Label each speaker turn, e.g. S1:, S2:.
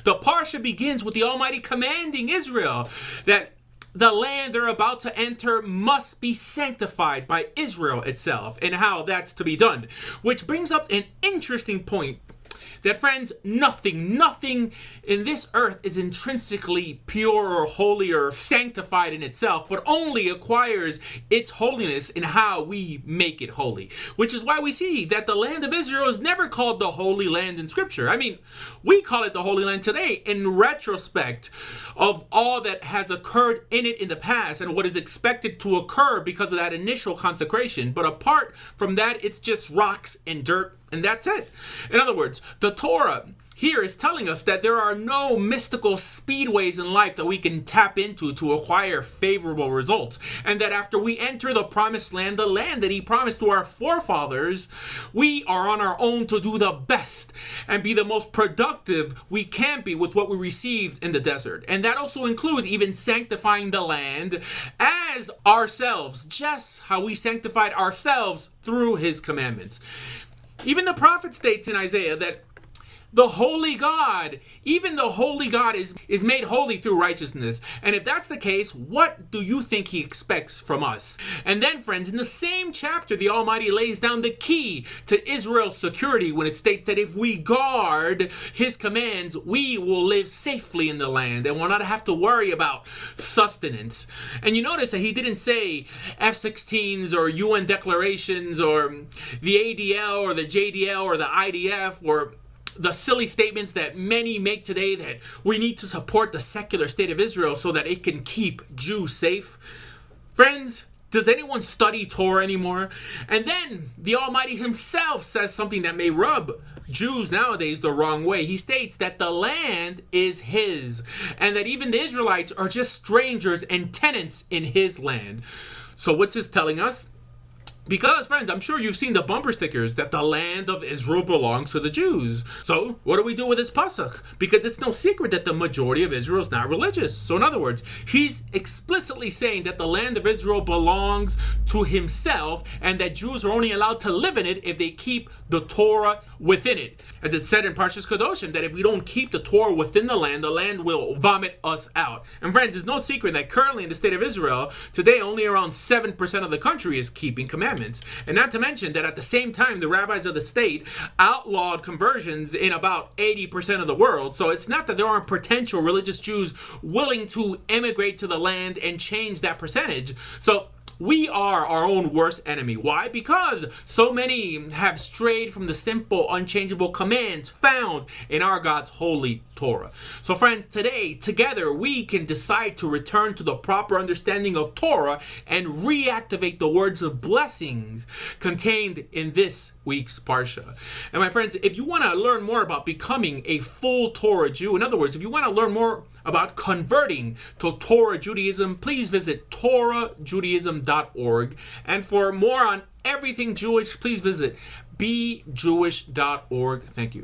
S1: The parsha begins with the Almighty commanding Israel that the land they're about to enter must be sanctified by Israel itself, and how that's to be done. Which brings up an interesting point. That, friends, nothing in this earth is intrinsically pure or holy or sanctified in itself, but only acquires its holiness in how we make it holy. Which is why we see that the land of Israel is never called the Holy Land in Scripture. I mean, we call it the Holy Land today in retrospect of all that has occurred in it in the past and what is expected to occur because of that initial consecration. But apart from that, it's just rocks and dirt, and that's it. In other words, the Torah here is telling us that there are no mystical speedways in life that we can tap into to acquire favorable results. And that after we enter the promised land, the land that he promised to our forefathers, we are on our own to do the best and be the most productive we can be with what we received in the desert. And that also includes even sanctifying the land as ourselves, just how we sanctified ourselves through his commandments. Even the prophet states in Isaiah that the holy God, even the holy God is made holy through righteousness. And if that's the case, what do you think he expects from us? And then, friends, in the same chapter, the Almighty lays down the key to Israel's security when it states that if we guard his commands, we will live safely in the land and will not have to worry about sustenance. And you notice that he didn't say F-16s or UN declarations or the ADL or the JDL or the IDF or the silly statements that many make today that we need to support the secular state of Israel so that it can keep Jews safe. Friends, does anyone study Torah anymore? And then the Almighty himself says something that may rub Jews nowadays the wrong way. He states that the land is his and that even the Israelites are just strangers and tenants in his land. So what's this telling us? Because, friends, I'm sure you've seen the bumper stickers that the land of Israel belongs to the Jews. So, what do we do with this pasuk? Because it's no secret that the majority of Israel is not religious. So, in other words, he's explicitly saying that the land of Israel belongs to himself and that Jews are only allowed to live in it if they keep the Torah within it. As it said in Parshas Kedoshim, that if we don't keep the Torah within the land will vomit us out. And, friends, it's no secret that currently in the state of Israel, today only around 7% of the country is keeping commandments. And not to mention that at the same time, the rabbis of the state outlawed conversions in about 80% of the world. So it's not that there aren't potential religious Jews willing to emigrate to the land and change that percentage. So we are our own worst enemy. Why? Because so many have strayed from the simple, unchangeable commands found in our God's holy Torah. So friends, today, together, we can decide to return to the proper understanding of Torah and reactivate the words of blessings contained in this week's Parsha. And my friends, if you want to learn more about becoming a full Torah Jew, in other words, if you want to learn more about converting to Torah Judaism, please visit TorahJudaism.org. And for more on everything Jewish, please visit BeJewish.org. Thank you.